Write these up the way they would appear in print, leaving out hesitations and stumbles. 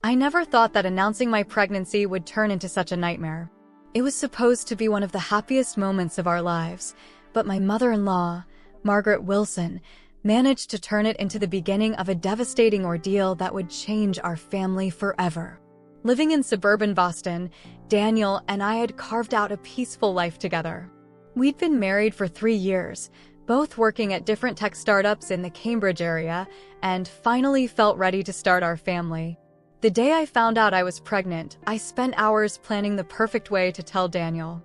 I never thought that announcing my pregnancy would turn into such a nightmare. It was supposed to be one of the happiest moments of our lives, but my mother-in-law, Margaret Wilson, managed to turn it into the beginning of a devastating ordeal that would change our family forever. Living in suburban Boston, Daniel and I had carved out a peaceful life together. We'd been married for 3 years, both working at different tech startups in the Cambridge area, and finally felt ready to start our family. The day I found out I was pregnant, I spent hours planning the perfect way to tell Daniel.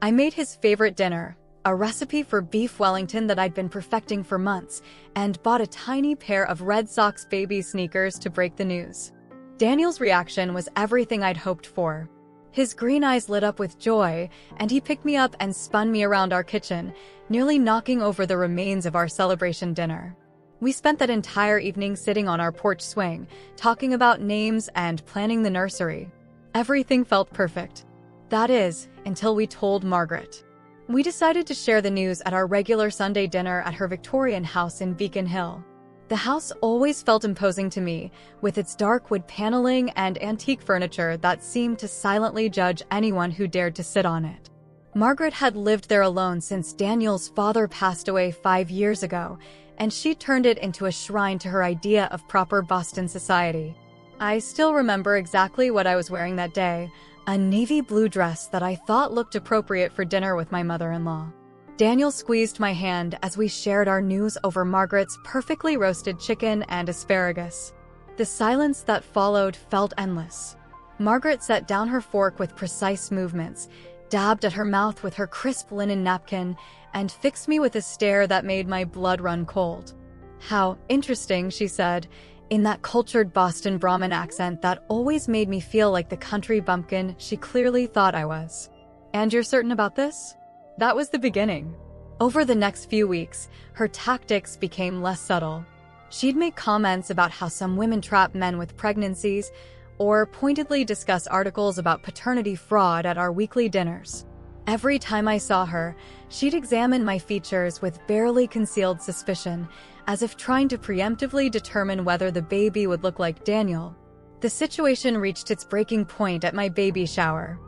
I made his favorite dinner, a recipe for beef Wellington that I'd been perfecting for months, and bought a tiny pair of Red Sox baby sneakers to break the news. Daniel's reaction was everything I'd hoped for. His green eyes lit up with joy, and he picked me up and spun me around our kitchen, nearly knocking over the remains of our celebration dinner. We spent that entire evening sitting on our porch swing, talking about names and planning the nursery. Everything felt perfect. That is, until we told Margaret. We decided to share the news at our regular Sunday dinner at her Victorian house in Beacon Hill. The house always felt imposing to me, with its dark wood paneling and antique furniture that seemed to silently judge anyone who dared to sit on it. Margaret had lived there alone since Daniel's father passed away 5 years ago, and she turned it into a shrine to her idea of proper Boston society. I still remember exactly what I was wearing that day, a navy blue dress that I thought looked appropriate for dinner with my mother-in-law. Daniel squeezed my hand as we shared our news over Margaret's perfectly roasted chicken and asparagus. The silence that followed felt endless. Margaret set down her fork with precise movements, dabbed at her mouth with her crisp linen napkin, and fixed me with a stare that made my blood run cold. "How interesting," she said, in that cultured Boston Brahmin accent that always made me feel like the country bumpkin she clearly thought I was. "And you're certain about this?" That was the beginning. Over the next few weeks, her tactics became less subtle. She'd make comments about how some women trap men with pregnancies, or pointedly discuss articles about paternity fraud at our weekly dinners. Every time I saw her, she'd examine my features with barely concealed suspicion, as if trying to preemptively determine whether the baby would look like Daniel. The situation reached its breaking point at my baby shower.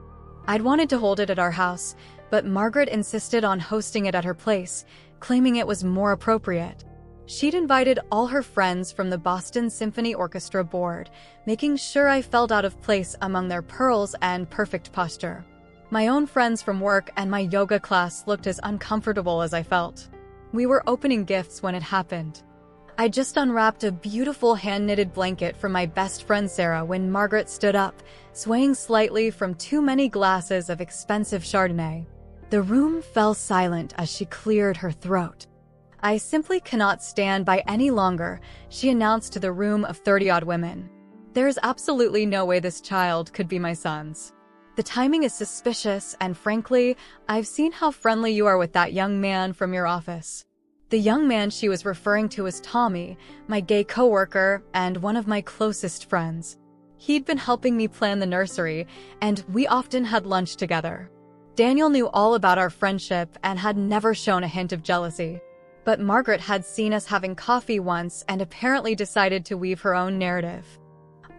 I'd wanted to hold it at our house, but Margaret insisted on hosting it at her place, claiming it was more appropriate. She'd invited all her friends from the Boston Symphony Orchestra board, making sure I felt out of place among their pearls and perfect posture. My own friends from work and my yoga class looked as uncomfortable as I felt. We were opening gifts when it happened. I just unwrapped a beautiful hand-knitted blanket from my best friend Sarah when Margaret stood up, swaying slightly from too many glasses of expensive Chardonnay. The room fell silent as she cleared her throat. "I simply cannot stand by any longer," she announced to the room of 30-odd women. "There's absolutely no way this child could be my son's. The timing is suspicious, and frankly, I've seen how friendly you are with that young man from your office." The young man she was referring to was Tommy, my gay coworker and one of my closest friends. He'd been helping me plan the nursery, and we often had lunch together. Daniel knew all about our friendship and had never shown a hint of jealousy. But Margaret had seen us having coffee once and apparently decided to weave her own narrative.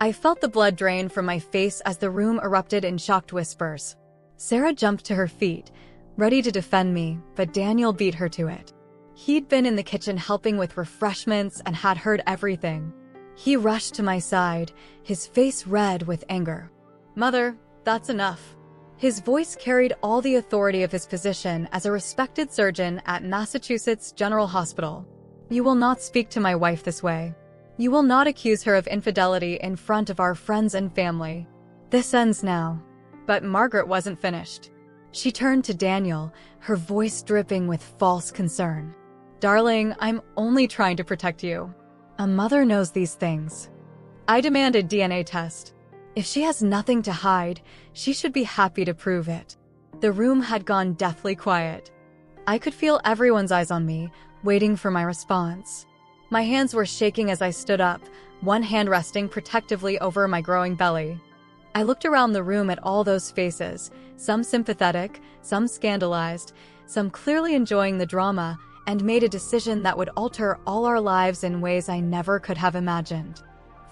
I felt the blood drain from my face as the room erupted in shocked whispers. Sarah jumped to her feet, ready to defend me, but Daniel beat her to it. He'd been in the kitchen helping with refreshments and had heard everything. He rushed to my side, his face red with anger. "Mother, that's enough." His voice carried all the authority of his position as a respected surgeon at Massachusetts General Hospital. "You will not speak to my wife this way. You will not accuse her of infidelity in front of our friends and family. This ends now." But Margaret wasn't finished. She turned to Daniel, her voice dripping with false concern. "Darling, I'm only trying to protect you. A mother knows these things. I demand a DNA test. If she has nothing to hide, she should be happy to prove it." The room had gone deathly quiet. I could feel everyone's eyes on me, waiting for my response. My hands were shaking as I stood up, one hand resting protectively over my growing belly. I looked around the room at all those faces, some sympathetic, some scandalized, some clearly enjoying the drama, and made a decision that would alter all our lives in ways I never could have imagined.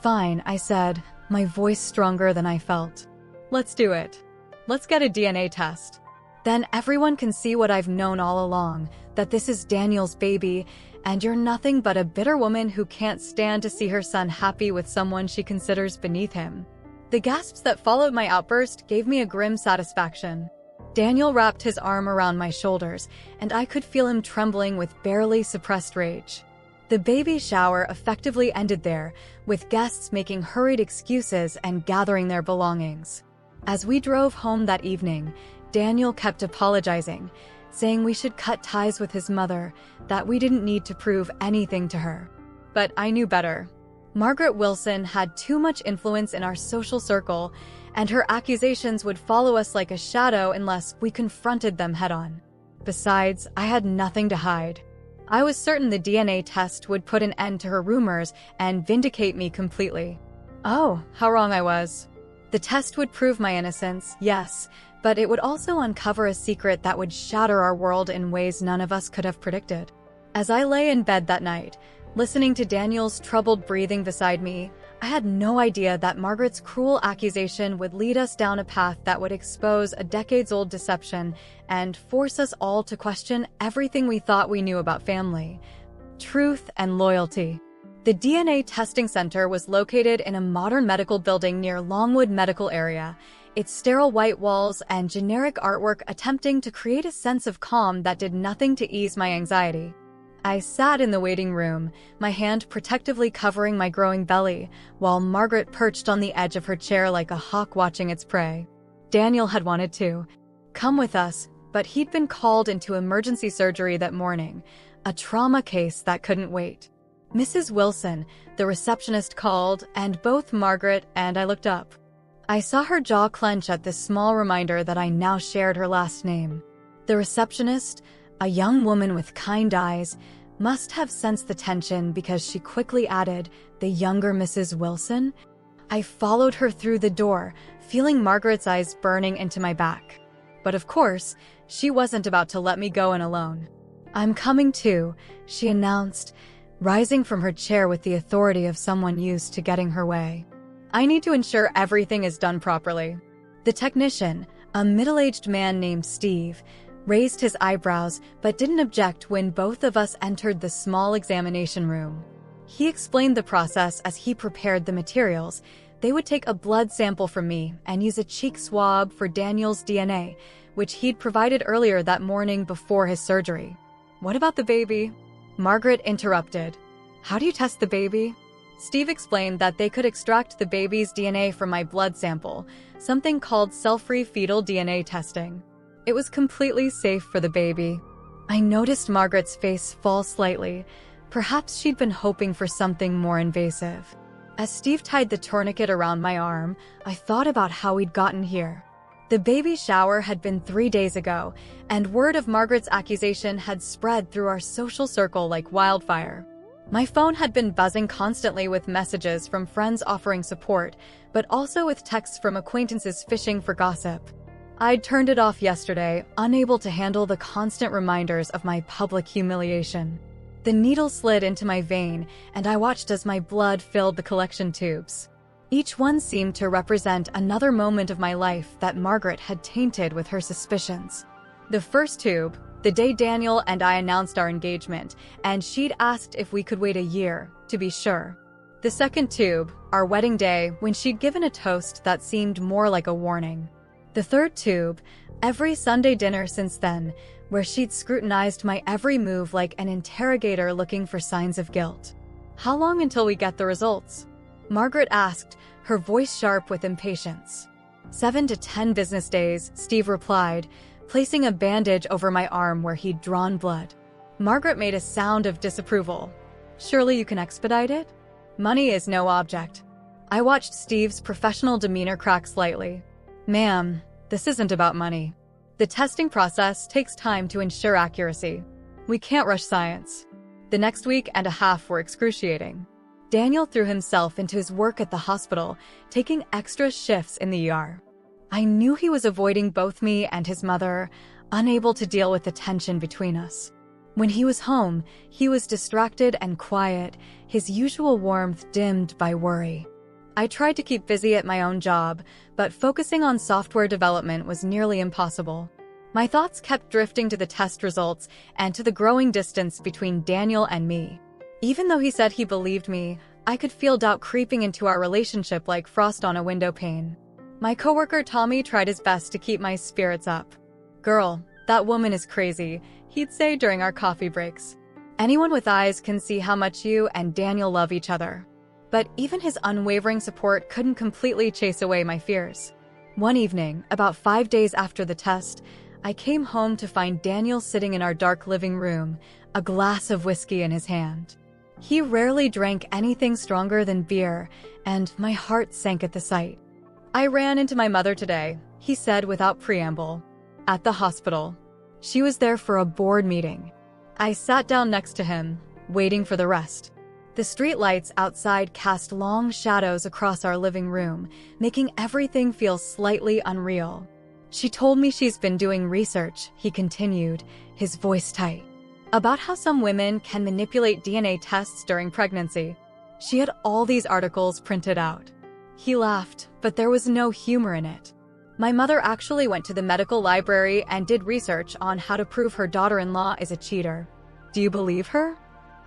"Fine," I said, my voice stronger than I felt. Let's do it. Let's get a DNA test. Then everyone can see what I've known all along, that this is Daniel's baby, and you're nothing but a bitter woman who can't stand to see her son happy with someone she considers beneath him. The gasps that followed my outburst gave me a grim satisfaction. Daniel wrapped his arm around my shoulders, and I could feel him trembling with barely suppressed rage. The baby shower effectively ended there, with guests making hurried excuses and gathering their belongings. As we drove home that evening, Daniel kept apologizing, saying we should cut ties with his mother, that we didn't need to prove anything to her. But I knew better. Margaret Wilson had too much influence in our social circle, and her accusations would follow us like a shadow unless we confronted them head-on. Besides, I had nothing to hide. I was certain the DNA test would put an end to her rumors and vindicate me completely. Oh, how wrong I was. The test would prove my innocence, yes, but it would also uncover a secret that would shatter our world in ways none of us could have predicted. As I lay in bed that night, listening to Daniel's troubled breathing beside me, I had no idea that Margaret's cruel accusation would lead us down a path that would expose a decades-old deception and force us all to question everything we thought we knew about family, truth, and loyalty. The DNA testing center was located in a modern medical building near Longwood Medical Area, its sterile white walls and generic artwork attempting to create a sense of calm that did nothing to ease my anxiety. I sat in the waiting room, my hand protectively covering my growing belly, while Margaret perched on the edge of her chair like a hawk watching its prey. Daniel had wanted to come with us, but he'd been called into emergency surgery that morning, a trauma case that couldn't wait. Mrs. Wilson, the receptionist, called, and both Margaret and I looked up. I saw her jaw clench at this small reminder that I now shared her last name. The receptionist, a young woman with kind eyes, must have sensed the tension because she quickly added, "The younger Mrs. Wilson?" I followed her through the door, feeling Margaret's eyes burning into my back. But of course, she wasn't about to let me go in alone. "I'm coming too," she announced, rising from her chair with the authority of someone used to getting her way. "I need to ensure everything is done properly." The technician, a middle-aged man named Steve, raised his eyebrows but didn't object when both of us entered the small examination room. He explained the process as he prepared the materials. They would take a blood sample from me and use a cheek swab for Daniel's DNA, which he'd provided earlier that morning before his surgery. "What about the baby?" Margaret interrupted. "How do you test the baby?" Steve explained that they could extract the baby's DNA from my blood sample, something called cell-free fetal DNA testing. It was completely safe for the baby. I noticed Margaret's face fall slightly. Perhaps she'd been hoping for something more invasive. As Steve tied the tourniquet around my arm, I thought about how we'd gotten here. The baby shower had been 3 days ago, and word of Margaret's accusation had spread through our social circle like wildfire. My phone had been buzzing constantly with messages from friends offering support, but also with texts from acquaintances fishing for gossip. I'd turned it off yesterday, unable to handle the constant reminders of my public humiliation. The needle slid into my vein, and I watched as my blood filled the collection tubes. Each one seemed to represent another moment of my life that Margaret had tainted with her suspicions. The first tube, the day Daniel and I announced our engagement, and she'd asked if we could wait a year, to be sure. The second tube, our wedding day, when she'd given a toast that seemed more like a warning. The third tube, every Sunday dinner since then, where she'd scrutinized my every move like an interrogator looking for signs of guilt. "How long until we get the results?" Margaret asked, her voice sharp with impatience. 7 to 10 business days, Steve replied, placing a bandage over my arm where he'd drawn blood. Margaret made a sound of disapproval. "Surely you can expedite it?" "Money is no object." I watched Steve's professional demeanor crack slightly. "Ma'am, this isn't about money. The testing process takes time to ensure accuracy. We can't rush science." The next week and a half were excruciating. Daniel threw himself into his work at the hospital, taking extra shifts in the ER. I knew he was avoiding both me and his mother, unable to deal with the tension between us. When he was home, he was distracted and quiet, his usual warmth dimmed by worry. I tried to keep busy at my own job, but focusing on software development was nearly impossible. My thoughts kept drifting to the test results and to the growing distance between Daniel and me. Even though he said he believed me, I could feel doubt creeping into our relationship like frost on a window pane. My coworker Tommy tried his best to keep my spirits up. "Girl, that woman is crazy," he'd say during our coffee breaks. "Anyone with eyes can see how much you and Daniel love each other." But even his unwavering support couldn't completely chase away my fears. One evening, about 5 days after the test, I came home to find Daniel sitting in our dark living room, a glass of whiskey in his hand. He rarely drank anything stronger than beer, and my heart sank at the sight. "I ran into my mother today," he said without preamble. "At the hospital. She was there for a board meeting." I sat down next to him, waiting for the rest. The street lights outside cast long shadows across our living room, making everything feel slightly unreal. "She told me she's been doing research," he continued, his voice tight, "about how some women can manipulate DNA tests during pregnancy. She had all these articles printed out." He laughed, but there was no humor in it. "My mother actually went to the medical library and did research on how to prove her daughter-in-law is a cheater. Do you believe her?"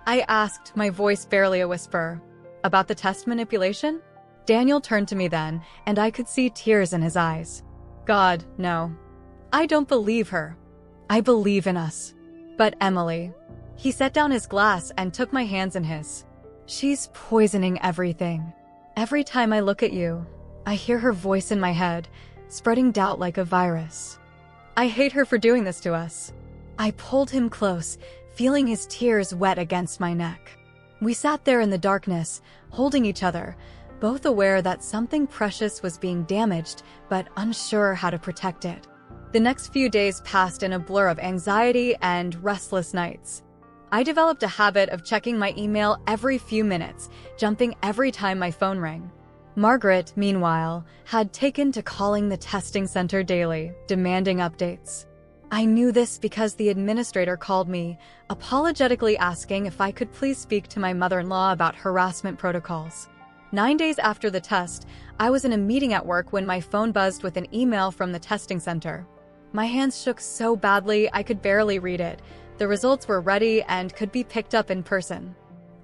I asked, my voice barely a whisper. "About the test manipulation?" Daniel turned to me then, and I could see tears in his eyes. "God, no. I don't believe her. I believe in us." "But Emily," he set down his glass and took my hands in his. "She's poisoning everything. Every time I look at you, I hear her voice in my head, spreading doubt like a virus. I hate her for doing this to us." I pulled him close, feeling his tears wet against my neck. We sat there in the darkness, holding each other, both aware that something precious was being damaged, but unsure how to protect it. The next few days passed in a blur of anxiety and restless nights. I developed a habit of checking my email every few minutes, jumping every time my phone rang. Margaret, meanwhile, had taken to calling the testing center daily, demanding updates. I knew this because the administrator called me, apologetically asking if I could please speak to my mother-in-law about harassment protocols. 9 days after the test, I was in a meeting at work when my phone buzzed with an email from the testing center. My hands shook so badly I could barely read it. The results were ready and could be picked up in person.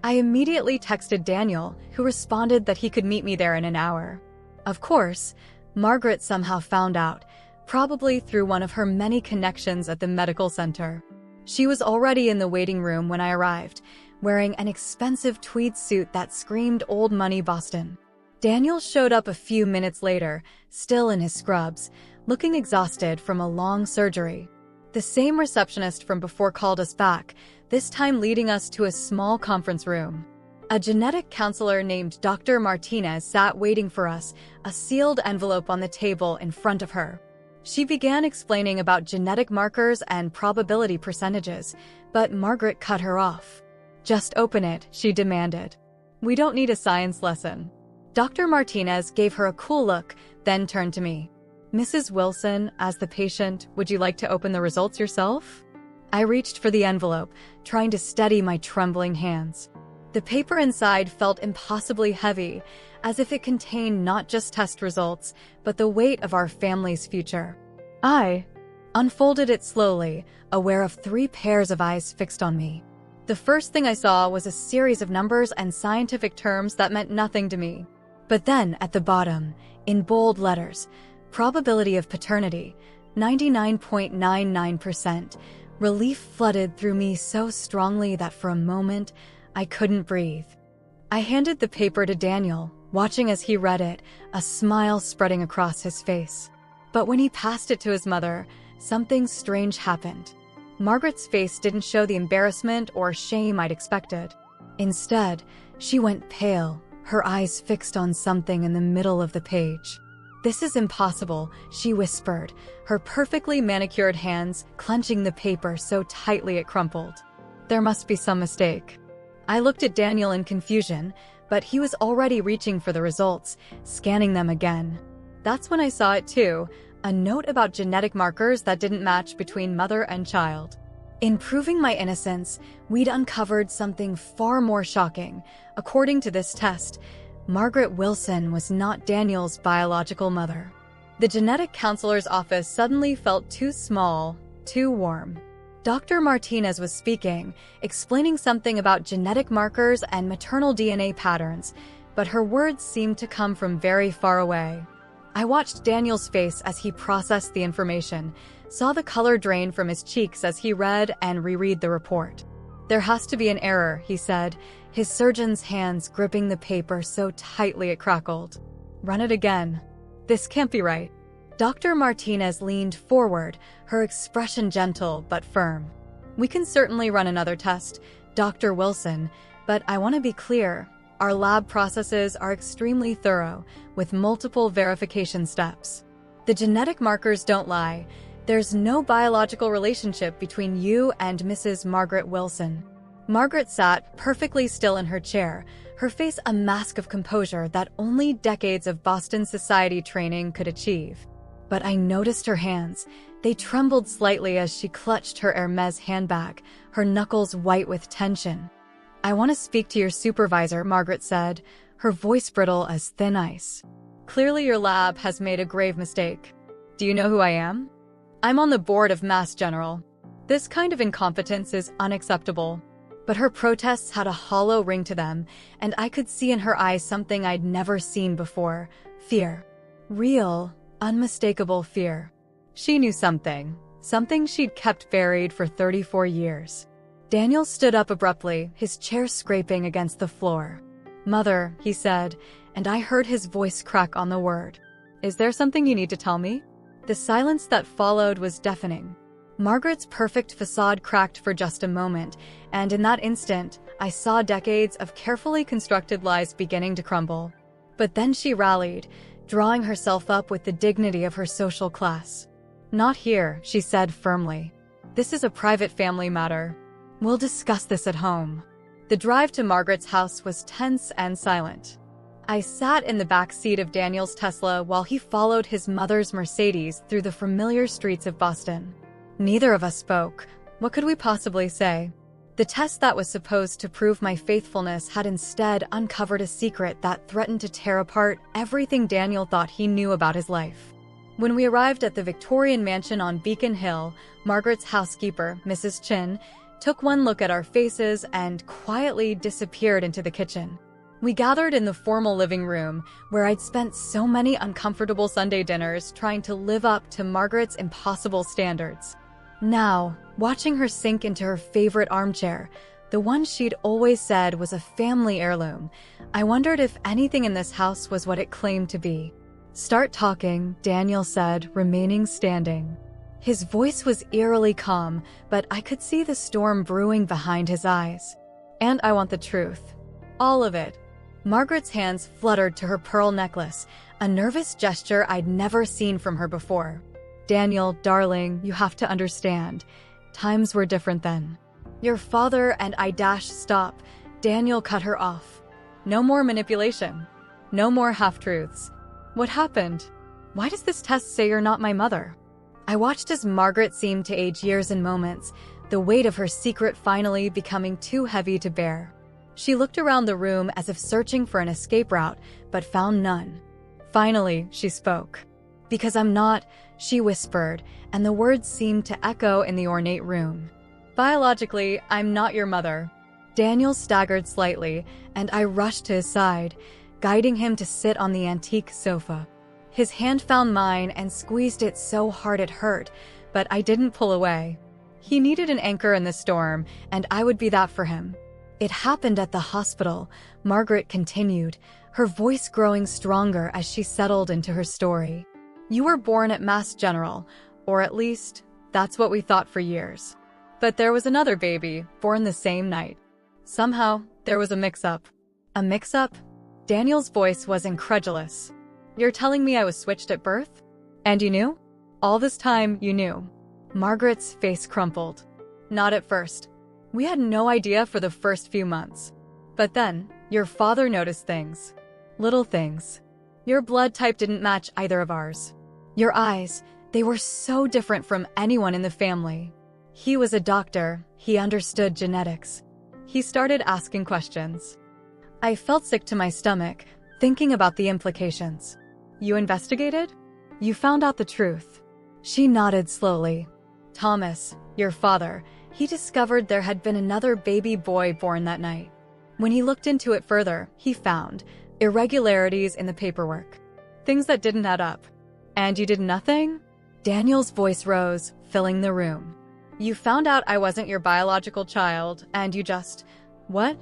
I immediately texted Daniel, who responded that he could meet me there in an hour. Of course, Margaret somehow found out, probably through one of her many connections at the medical center. She was already in the waiting room when I arrived, wearing an expensive tweed suit that screamed old money Boston. Daniel showed up a few minutes later, still in his scrubs, looking exhausted from a long surgery. The same receptionist from before called us back, this time leading us to a small conference room. A genetic counselor named Dr. Martinez sat waiting for us, a sealed envelope on the table in front of her. She began explaining about genetic markers and probability percentages, but Margaret cut her off. "Just open it," she demanded. "We don't need a science lesson." Dr. Martinez gave her a cool look, then turned to me. "Mrs. Wilson, as the patient, would you like to open the results yourself?" I reached for the envelope, trying to steady my trembling hands. The paper inside felt impossibly heavy, as if it contained not just test results, but the weight of our family's future. I unfolded it slowly, aware of 3 pairs of eyes fixed on me. The first thing I saw was a series of numbers and scientific terms that meant nothing to me. But then, at the bottom, in bold letters, probability of paternity, 99.99%. Relief flooded through me so strongly that for a moment, I couldn't breathe. I handed the paper to Daniel, watching as he read it, a smile spreading across his face. But when he passed it to his mother, something strange happened. Margaret's face didn't show the embarrassment or shame I'd expected. Instead, she went pale, her eyes fixed on something in the middle of the page. "This is impossible," she whispered, her perfectly manicured hands clenching the paper so tightly it crumpled. "There must be some mistake." I looked at Daniel in confusion, but he was already reaching for the results, scanning them again. That's when I saw it too, a note about genetic markers that didn't match between mother and child. In proving my innocence, we'd uncovered something far more shocking. According to this test, Margaret Wilson was not Daniel's biological mother. The genetic counselor's office suddenly felt too small, too warm. Dr. Martinez was speaking, explaining something about genetic markers and maternal DNA patterns, but her words seemed to come from very far away. I watched Daniel's face as he processed the information, saw the color drain from his cheeks as he read and reread the report. "There has to be an error," he said, his surgeon's hands gripping the paper so tightly it crackled. "Run it again. This can't be right." Dr. Martinez leaned forward, her expression gentle but firm. "We can certainly run another test, Dr. Wilson, but I want to be clear. Our lab processes are extremely thorough, with multiple verification steps. The genetic markers don't lie. There's no biological relationship between you and Mrs. Margaret Wilson." Margaret sat perfectly still in her chair, her face a mask of composure that only decades of Boston society training could achieve. But I noticed her hands. They trembled slightly as she clutched her Hermes handbag, her knuckles white with tension. "I want to speak to your supervisor," Margaret said, her voice brittle as thin ice. "Clearly your lab has made a grave mistake. Do you know who I am? I'm on the board of Mass General. This kind of incompetence is unacceptable." But her protests had a hollow ring to them, and I could see in her eyes something I'd never seen before: fear. Real, unmistakable fear. She knew something she'd kept buried for 34 years. Daniel stood up abruptly, his chair scraping against the floor. "Mother," he said, and I heard his voice crack on the word. "Is there something you need to tell me?" The silence that followed was deafening. Margaret's perfect facade cracked for just a moment, and in that instant, I saw decades of carefully constructed lies beginning to crumble. But then she rallied, drawing herself up with the dignity of her social class. "Not here," she said firmly. "This is a private family matter. We'll discuss this at home." The drive to Margaret's house was tense and silent. I sat in the back seat of Daniel's Tesla while he followed his mother's Mercedes through the familiar streets of Boston. Neither of us spoke. What could we possibly say? The test that was supposed to prove my faithfulness had instead uncovered a secret that threatened to tear apart everything Daniel thought he knew about his life. When we arrived at the Victorian mansion on Beacon Hill, Margaret's housekeeper, Mrs. Chin, took one look at our faces and quietly disappeared into the kitchen. We gathered in the formal living room, where I'd spent so many uncomfortable Sunday dinners trying to live up to Margaret's impossible standards. Now, watching her sink into her favorite armchair, the one she'd always said was a family heirloom, I wondered if anything in this house was what it claimed to be. "Start talking," Daniel said, remaining standing. His voice was eerily calm, but I could see the storm brewing behind his eyes. "And I want the truth. All of it." Margaret's hands fluttered to her pearl necklace, a nervous gesture I'd never seen from her before. "Daniel, darling, you have to understand. Times were different then. Your father and I stop." Daniel cut her off. "No more manipulation. No more half-truths. What happened? Why does this test say you're not my mother?" I watched as Margaret seemed to age years in moments, the weight of her secret finally becoming too heavy to bear. She looked around the room as if searching for an escape route, but found none. Finally, she spoke. "Because I'm not," she whispered, and the words seemed to echo in the ornate room. "Biologically, I'm not your mother." Daniel staggered slightly, and I rushed to his side, guiding him to sit on the antique sofa. His hand found mine and squeezed it so hard it hurt, but I didn't pull away. He needed an anchor in the storm, and I would be that for him. "It happened at the hospital," Margaret continued, her voice growing stronger as she settled into her story. "You were born at Mass General, or at least, that's what we thought for years. But there was another baby, born the same night. Somehow, there was a mix-up." "A mix-up?" Daniel's voice was incredulous. "You're telling me I was switched at birth? And you knew? All this time, you knew?" Margaret's face crumpled. "Not at first. We had no idea for the first few months. But then, your father noticed things. Little things. Your blood type didn't match either of ours. Your eyes, they were so different from anyone in the family. He was a doctor, he understood genetics. He started asking questions. I felt sick to my stomach, thinking about the implications. You investigated? You found out the truth. She nodded slowly. Thomas, your father, he discovered there had been another baby boy born that night. When he looked into it further, he found irregularities in the paperwork. Things that didn't add up. And you did nothing? Daniel's voice rose, filling the room. You found out I wasn't your biological child, and you just… what?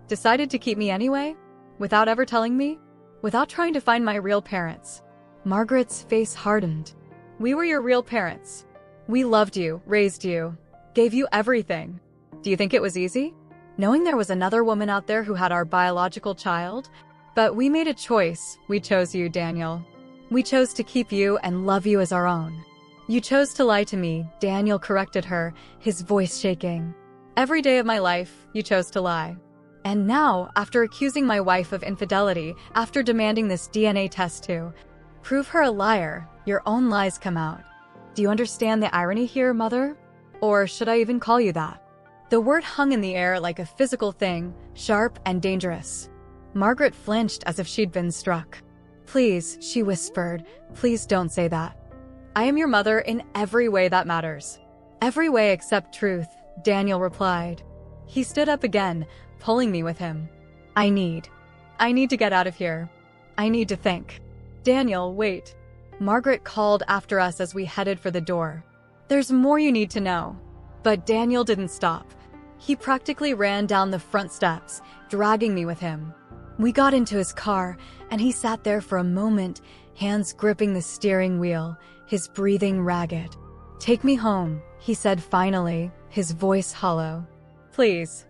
Decided to keep me anyway? Without ever telling me? Without trying to find my real parents? Margaret's face hardened. We were your real parents. We loved you, raised you, gave you everything. Do you think it was easy? Knowing there was another woman out there who had our biological child? But we made a choice. We chose you, Daniel. We chose to keep you and love you as our own. You chose to lie to me, Daniel corrected her, his voice shaking. Every day of my life, you chose to lie. And now, after accusing my wife of infidelity, after demanding this DNA test to prove her a liar, your own lies come out. Do you understand the irony here, Mother? Or should I even call you that? The word hung in the air like a physical thing, sharp and dangerous. Margaret flinched as if she'd been struck. Please, she whispered, please don't say that. I am your mother in every way that matters. Every way except truth, Daniel replied. He stood up again, pulling me with him. I need to get out of here. I need to think. Daniel, wait. Margaret called after us as we headed for the door. There's more you need to know. But Daniel didn't stop. He practically ran down the front steps, dragging me with him. We got into his car, and he sat there for a moment, hands gripping the steering wheel, his breathing ragged. Take me home, he said finally, his voice hollow. Please.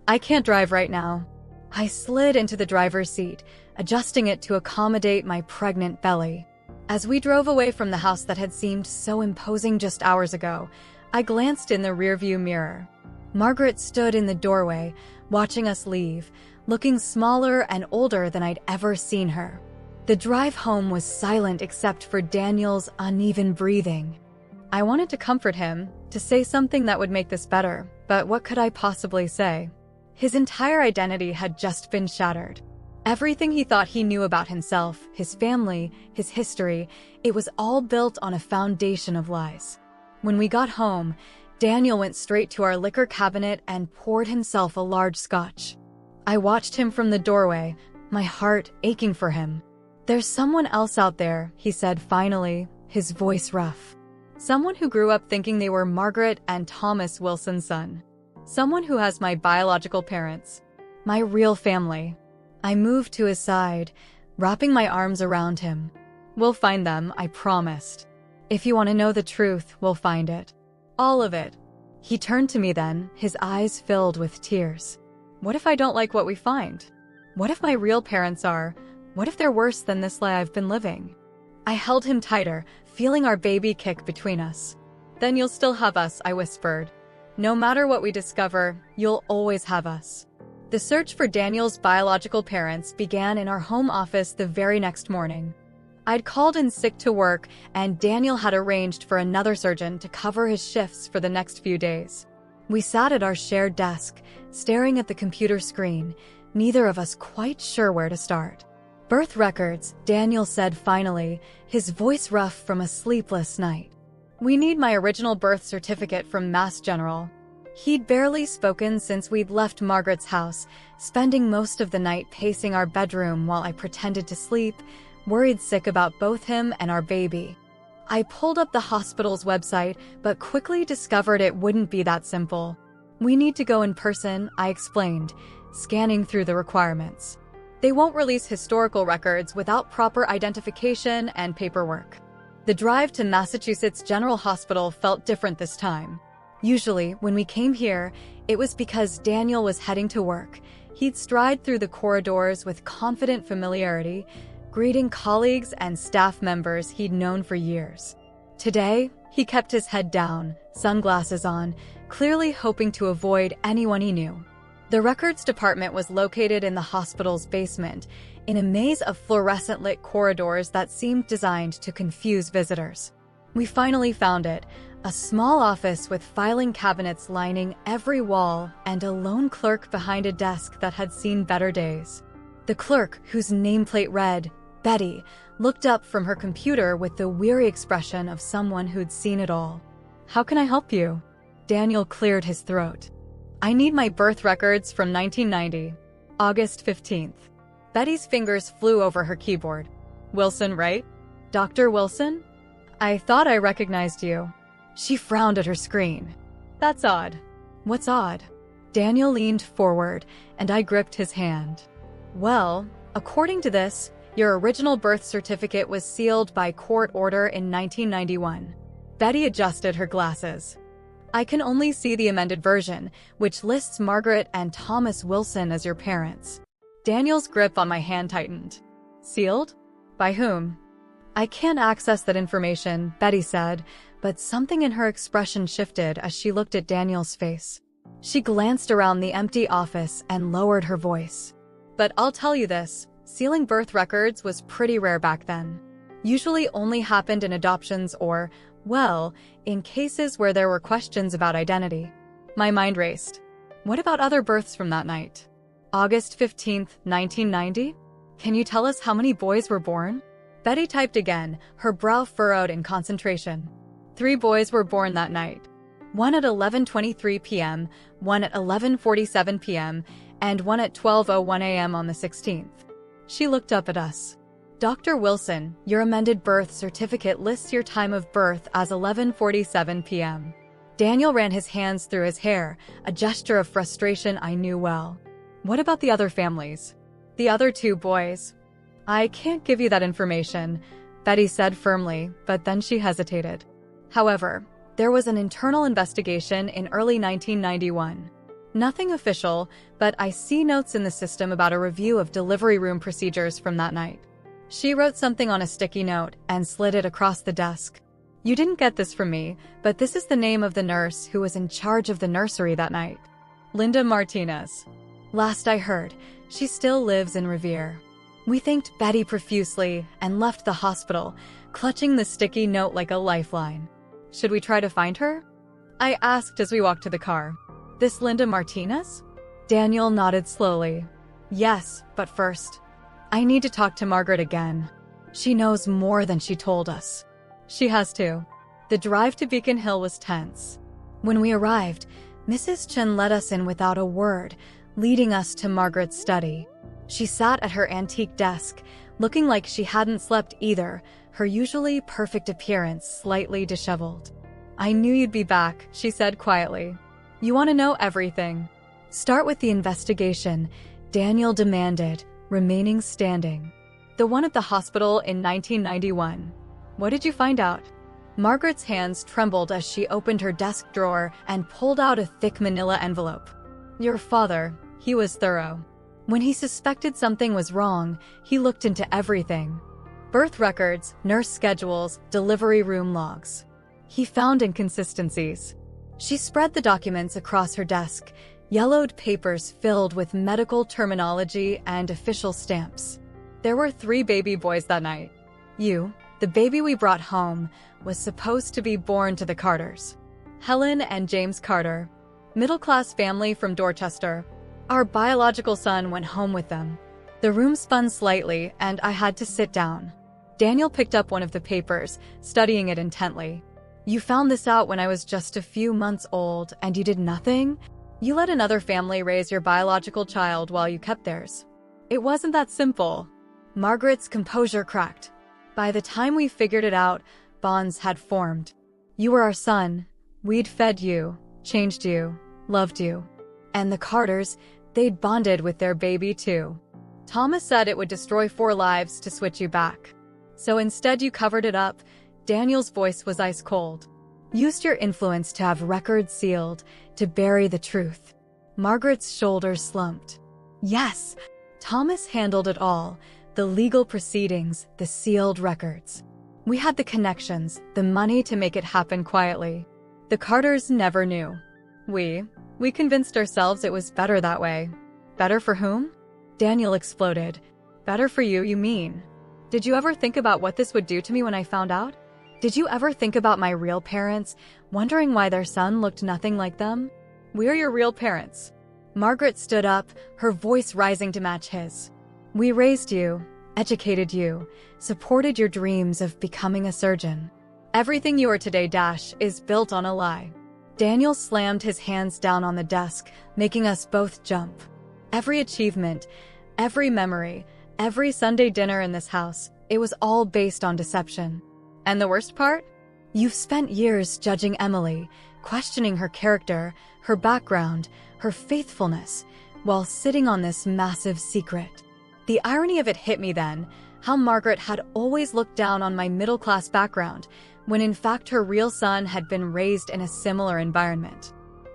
I can't drive right now. I slid into the driver's seat, adjusting it to accommodate my pregnant belly. As we drove away from the house that had seemed so imposing just hours ago, I glanced in the rearview mirror. Margaret stood in the doorway, watching us leave, looking smaller and older than I'd ever seen her. The drive home was silent except for Daniel's uneven breathing. I wanted to comfort him, to say something that would make this better, but what could I possibly say? His entire identity had just been shattered. Everything he thought he knew about himself, his family, his history, it was all built on a foundation of lies. When we got home, Daniel went straight to our liquor cabinet and poured himself a large scotch. I watched him from the doorway, my heart aching for him. There's someone else out there, he said finally, his voice rough. Someone who grew up thinking they were Margaret and Thomas Wilson's son. Someone who has my biological parents. My real family. I moved to his side, wrapping my arms around him. We'll find them, I promised. If you want to know the truth, we'll find it. All of it. He turned to me then, his eyes filled with tears. What if I don't like what we find? What if my real parents are? What if they're worse than this lie I've been living? I held him tighter, feeling our baby kick between us. Then you'll still have us, I whispered. No matter what we discover, you'll always have us. The search for Daniel's biological parents began in our home office the very next morning. I'd called in sick to work, and Daniel had arranged for another surgeon to cover his shifts for the next few days. We sat at our shared desk, staring at the computer screen, neither of us quite sure where to start. Birth records, Daniel said finally, his voice rough from a sleepless night. We need my original birth certificate from Mass General. He'd barely spoken since we'd left Margaret's house, spending most of the night pacing our bedroom while I pretended to sleep, worried sick about both him and our baby. I pulled up the hospital's website, but quickly discovered it wouldn't be that simple. We need to go in person, I explained, scanning through the requirements. They won't release historical records without proper identification and paperwork. The drive to Massachusetts General Hospital felt different this time. Usually, when we came here, it was because Daniel was heading to work. He'd stride through the corridors with confident familiarity, greeting colleagues and staff members he'd known for years. Today, he kept his head down, sunglasses on, clearly hoping to avoid anyone he knew. The records department was located in the hospital's basement, in a maze of fluorescent-lit corridors that seemed designed to confuse visitors. We finally found it, a small office with filing cabinets lining every wall and a lone clerk behind a desk that had seen better days. The clerk, whose nameplate read, Betty, looked up from her computer with the weary expression of someone who'd seen it all. "How can I help you?" Daniel cleared his throat. "I need my birth records from 1990, August 15th. Betty's fingers flew over her keyboard. "Wilson, right? Dr. Wilson? I thought I recognized you." She frowned at her screen. "That's odd." "What's odd?" Daniel leaned forward, and I gripped his hand. "Well, according to this, your original birth certificate was sealed by court order in 1991. Betty adjusted her glasses. "I can only see the amended version, which lists Margaret and Thomas Wilson as your parents." Daniel's grip on my hand tightened. "Sealed? By whom?" "I can't access that information," Betty said, but something in her expression shifted as she looked at Daniel's face. She glanced around the empty office and lowered her voice. "But I'll tell you this, sealing birth records was pretty rare back then. Usually only happened in adoptions or, well, in cases where there were questions about identity." My mind raced. "What about other births from that night? August 15th, 1990? Can you tell us how many boys were born?" Betty typed again, her brow furrowed in concentration. 3 boys were born that night. One at 11:23 p.m., one at 11:47 p.m., and one at 12:01 a.m. on the 16th. She looked up at us. "Dr. Wilson, your amended birth certificate lists your time of birth as 11:47 p.m. Daniel ran his hands through his hair, a gesture of frustration I knew well. "What about the other families?" "The other 2 boys?" "I can't give you that information," Betty said firmly, but then she hesitated. "However, there was an internal investigation in early 1991. Nothing official, but I see notes in the system about a review of delivery room procedures from that night." She wrote something on a sticky note and slid it across the desk. "You didn't get this from me, but this is the name of the nurse who was in charge of the nursery that night. Linda Martinez. Last I heard, she still lives in Revere." We thanked Betty profusely and left the hospital, clutching the sticky note like a lifeline. "Should we try to find her?" I asked as we walked to the car. "This Linda Martinez?" Daniel nodded slowly. "Yes, but first, I need to talk to Margaret again. She knows more than she told us." "She has to." The drive to Beacon Hill was tense. When we arrived, Mrs. Chen let us in without a word, leading us to Margaret's study. She sat at her antique desk, looking like she hadn't slept either, her usually perfect appearance slightly disheveled. "I knew you'd be back," she said quietly. "You want to know everything." "Start with the investigation," Daniel demanded, remaining standing. "The one at the hospital in 1991. What did you find out?" Margaret's hands trembled as she opened her desk drawer and pulled out a thick manila envelope. "Your father, he was thorough. When he suspected something was wrong, he looked into everything. Birth records, nurse schedules, delivery room logs. He found inconsistencies." She spread the documents across her desk, yellowed papers filled with medical terminology and official stamps. "There were 3 baby boys that night. The baby we brought home, was supposed to be born to the Carters. Helen and James Carter. Middle-class family from Dorchester. Our biological son went home with them." The room spun slightly, and I had to sit down. Daniel picked up one of the papers, studying it intently. "You found this out when I was just a few months old, and you did nothing? You let another family raise your biological child while you kept theirs." "It wasn't that simple." Margaret's composure cracked. "By the time we figured it out, bonds had formed. You were our son. We'd fed you, changed you, loved you. And the Carters, they'd bonded with their baby too. Thomas said it would destroy 4 lives to switch you back. So instead you covered it up." Daniel's voice was ice cold. "Used your influence to have records sealed, to bury the truth." Margaret's shoulders slumped. "Yes, Thomas handled it all. The legal proceedings, the sealed records. We had the connections, the money to make it happen quietly. The Carters never knew. We convinced ourselves it was better that way." "Better for whom?" Daniel exploded. "Better for you, you mean? Did you ever think about what this would do to me when I found out? Did you ever think about my real parents, wondering why their son looked nothing like them?" "We're your real parents." Margaret stood up, her voice rising to match his. We raised you, educated you, supported your dreams of becoming a surgeon. Everything you are today, is built on a lie." Daniel slammed his hands down on the desk, making us both jump. Every achievement, every memory, every Sunday dinner in this house, it was all based on deception. And the worst part? You've spent years judging Emily, questioning her character, her background, her faithfulness, while sitting on this massive secret. The irony of it hit me then, how Margaret had always looked down on my middle-class background, when in fact her real son had been raised in a similar environment.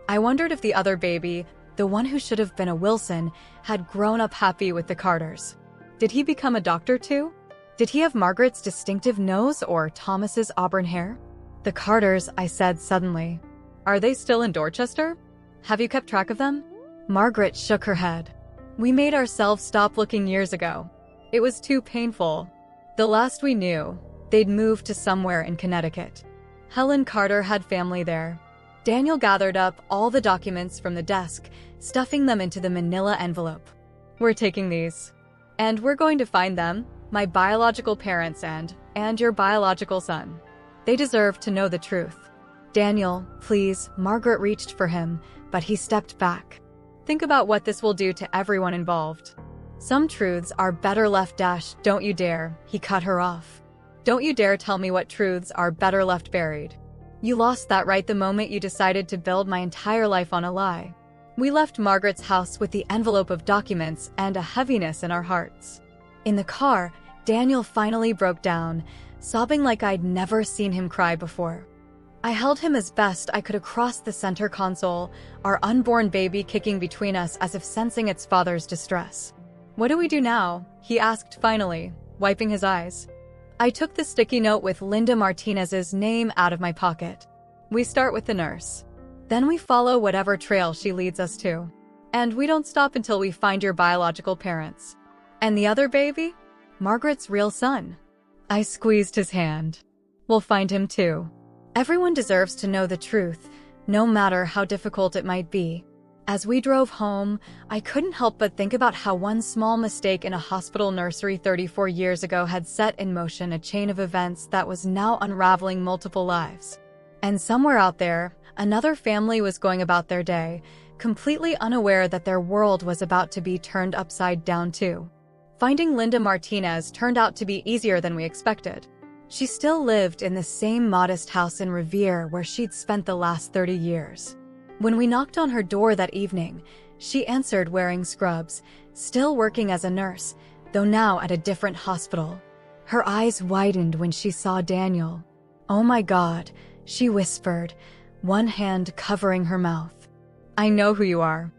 I wondered if the other baby, the one who should have been a Wilson, had grown up happy with the Carters. Did he become a doctor too? Did he have Margaret's distinctive nose or Thomas's auburn hair? "The Carters," I said suddenly. "Are they still in Dorchester? Have you kept track of them?" Margaret shook her head. "We made ourselves stop looking years ago. It was too painful. The last we knew, they'd moved to somewhere in Connecticut. Helen Carter had family there." Daniel gathered up all the documents from the desk, stuffing them into the manila envelope. "We're taking these. And we're going to find them, my biological parents and your biological son. They deserve to know the truth." "Daniel, please," Margaret reached for him, but he stepped back. "Think about what this will do to everyone involved. Some truths are better left - don't you dare," he cut her off. "Don't you dare tell me what truths are better left buried. You lost that right the moment you decided to build my entire life on a lie." We left Margaret's house with the envelope of documents and a heaviness in our hearts. In the car, Daniel finally broke down, sobbing like I'd never seen him cry before. I held him as best I could across the center console, our unborn baby kicking between us as if sensing its father's distress. "What do we do now?" he asked finally, wiping his eyes. I took the sticky note with Linda Martinez's name out of my pocket. "We start with the nurse. Then we follow whatever trail she leads us to. And we don't stop until we find your biological parents." "And the other baby?" "Margaret's real son." I squeezed his hand. "We'll find him too. Everyone deserves to know the truth, no matter how difficult it might be." As we drove home, I couldn't help but think about how one small mistake in a hospital nursery 34 years ago had set in motion a chain of events that was now unraveling multiple lives. And somewhere out there, another family was going about their day, completely unaware that their world was about to be turned upside down too. Finding Linda Martinez turned out to be easier than we expected. She still lived in the same modest house in Revere where she'd spent the last 30 years. When we knocked on her door that evening, she answered wearing scrubs, still working as a nurse, though now at a different hospital. Her eyes widened when she saw Daniel. "Oh my God," she whispered, one hand covering her mouth. "I know who you are.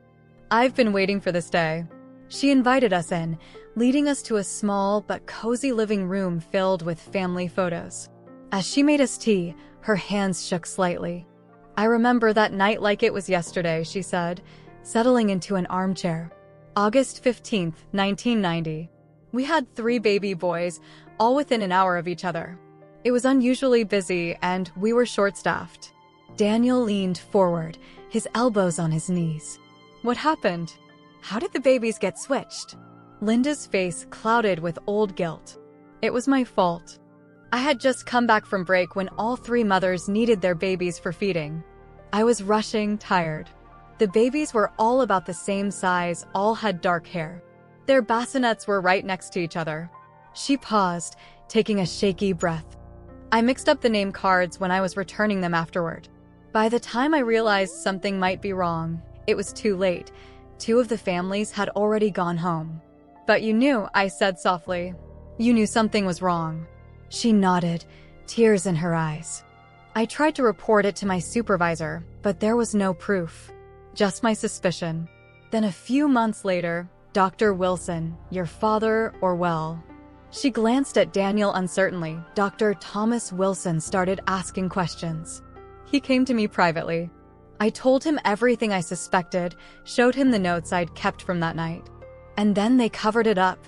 I've been waiting for this day." She invited us in, leading us to a small but cozy living room filled with family photos. As she made us tea, her hands shook slightly. "I remember that night like it was yesterday," she said, settling into an armchair. "August 15th, 1990. We had 3 baby boys, all within an hour of each other. It was unusually busy, and we were short-staffed." Daniel leaned forward, his elbows on his knees. "What happened? How did the babies get switched?" Linda's face clouded with old guilt. "It was my fault. I had just come back from break when all 3 mothers needed their babies for feeding. I was rushing, tired. The babies were all about the same size, all had dark hair. Their bassinets were right next to each other." She paused, taking a shaky breath. "I mixed up the name cards when I was returning them afterward. By the time I realized something might be wrong, it was too late. 2 of the families had already gone home." "But you knew," I said softly. "You knew something was wrong." She nodded, tears in her eyes. "I tried to report it to my supervisor, but there was no proof. Just my suspicion. Then a few months later, Dr. Wilson, your father, she glanced at Daniel uncertainly. Dr. Thomas Wilson started asking questions. He came to me privately. I told him everything I suspected, showed him the notes I'd kept from that night. And then they covered it up,"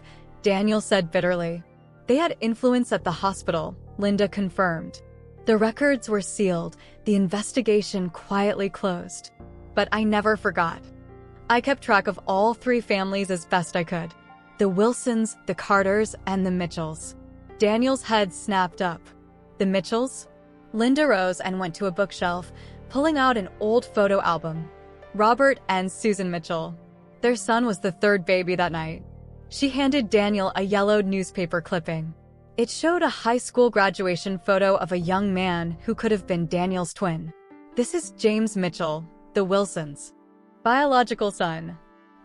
Daniel said bitterly. "They had influence at the hospital," Linda confirmed. "The records were sealed, the investigation quietly closed. But I never forgot. I kept track of all 3 families as best I could. The Wilsons, the Carters, and the Mitchells. Daniel's head snapped up. The Mitchells? Linda rose and went to a bookshelf, pulling out an old photo album. Robert and Susan Mitchell. Their son was the third baby that night. She handed Daniel a yellowed newspaper clipping. It showed a high school graduation photo of a young man who could have been Daniel's twin. This is James Mitchell, the Wilsons' biological son.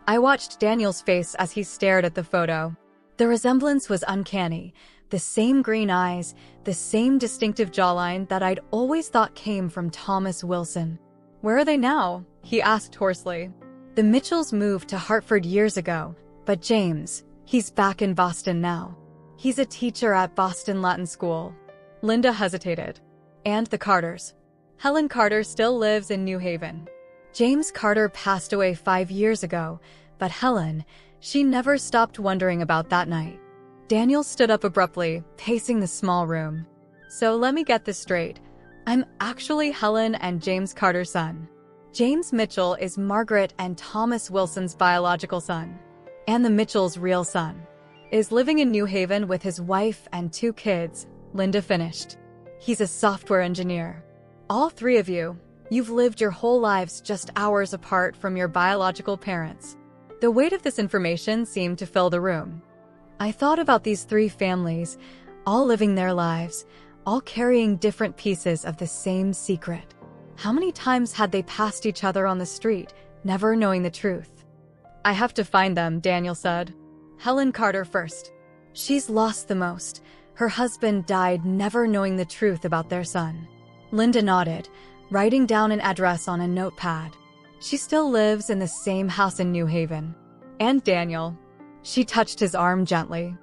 I watched Daniel's face as he stared at the photo. The resemblance was uncanny. The same green eyes, the same distinctive jawline that I'd always thought came from Thomas Wilson. "Where are they now?" he asked hoarsely. "The Mitchells moved to Hartford years ago, but James, he's back in Boston now. He's a teacher at Boston Latin School." Linda hesitated. "And the Carters?" "Helen Carter still lives in New Haven. James Carter passed away 5 years ago, but Helen, she never stopped wondering about that night." Daniel stood up abruptly, pacing the small room. "So let me get this straight. I'm actually Helen and James Carter's son. James Mitchell is Margaret and Thomas Wilson's biological son. And the Mitchell's real son is living in New Haven with his wife and 2 kids," Linda finished. "He's a software engineer. All 3 of you, you've lived your whole lives just hours apart from your biological parents." The weight of this information seemed to fill the room. I thought about these 3 families, all living their lives, all carrying different pieces of the same secret. How many times had they passed each other on the street, never knowing the truth? "I have to find them," Daniel said. "Helen Carter first. She's lost the most. Her husband died never knowing the truth about their son." Linda nodded, writing down an address on a notepad. "She still lives in the same house in New Haven." "And Daniel." She touched his arm gently.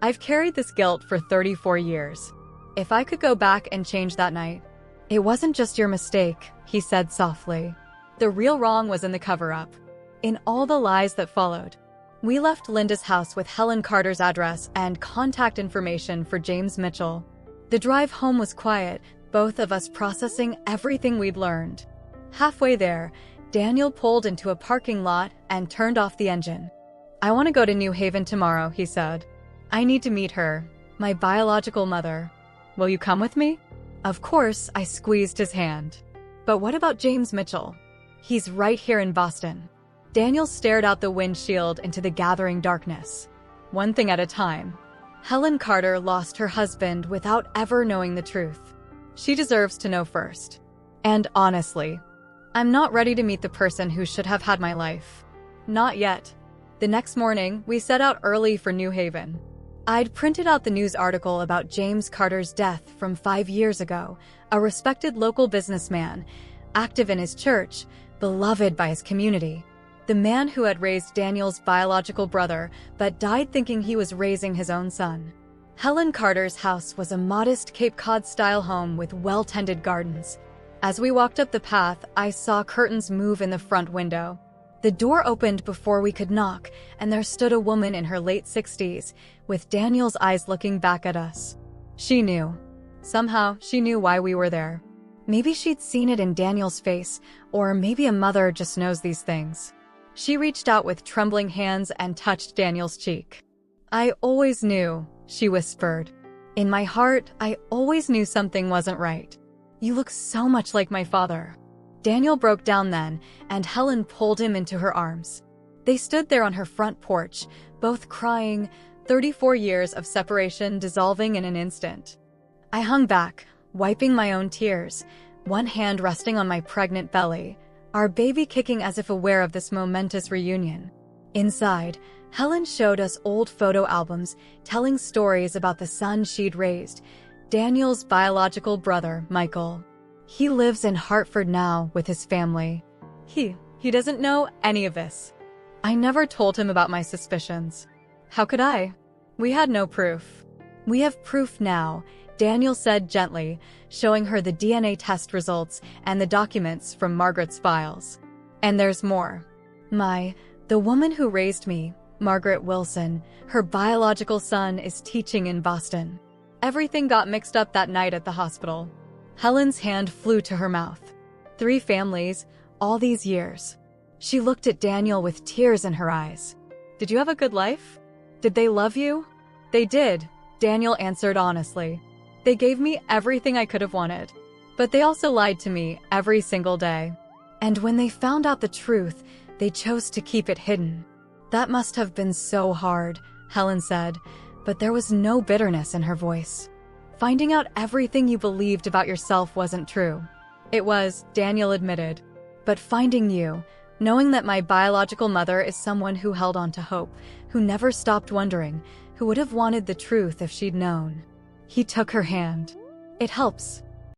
"I've carried this guilt for 34 years. If I could go back and change that night." "It wasn't just your mistake," he said softly. "The real wrong was in the cover-up, in all the lies that followed." We left Linda's house with Helen Carter's address and contact information for James Mitchell. The drive home was quiet, both of us processing everything we'd learned. Halfway there, Daniel pulled into a parking lot and turned off the engine. "I want to go to New Haven tomorrow," he said. "I need to meet her, my biological mother. Will you come with me?" Of course, I squeezed his hand. "But what about James Mitchell? He's right here in Boston." Daniel stared out the windshield into the gathering darkness. "One thing at a time. Helen Carter lost her husband without ever knowing the truth. She deserves to know first. And honestly, I'm not ready to meet the person who should have had my life. Not yet." The next morning, we set out early for New Haven. I'd printed out the news article about James Carter's death from 5 years ago, a respected local businessman, active in his church, beloved by his community. The man who had raised Daniel's biological brother, but died thinking he was raising his own son. Helen Carter's house was a modest Cape Cod-style home with well-tended gardens. As we walked up the path, I saw curtains move in the front window. The door opened before we could knock, and there stood a woman in her late 60s, with Daniel's eyes looking back at us. She knew. Somehow, she knew why we were there. Maybe she'd seen it in Daniel's face, or maybe a mother just knows these things. She reached out with trembling hands and touched Daniel's cheek. "I always knew," she whispered. "In my heart, I always knew something wasn't right. You look so much like my father." Daniel broke down then, and Helen pulled him into her arms. They stood there on her front porch, both crying, 34 years of separation dissolving in an instant. I hung back, wiping my own tears, one hand resting on my pregnant belly, our baby kicking as if aware of this momentous reunion. Inside, Helen showed us old photo albums telling stories about the son she'd raised, Daniel's biological brother, Michael. He lives in Hartford now with his family. He doesn't know any of this. I never told him about my suspicions. How could I? We had no proof. We have proof now, Daniel said gently, showing her the DNA test results and the documents from Margaret's files. And there's more. The woman who raised me, Margaret Wilson, her biological son is teaching in Boston. Everything got mixed up that night at the hospital. Helen's hand flew to her mouth. 3 families, all these years. She looked at Daniel with tears in her eyes. "Did you have a good life?" Did they love you? They did, Daniel answered honestly. They gave me everything I could have wanted. But they also lied to me every single day. And when they found out the truth, they chose to keep it hidden. That must have been so hard, Helen said, but there was no bitterness in her voice. Finding out everything you believed about yourself wasn't true. It was, Daniel admitted. But finding you, knowing that my biological mother is someone who held on to hope, who never stopped wondering, who would have wanted the truth if she'd known. He took her hand. It helps,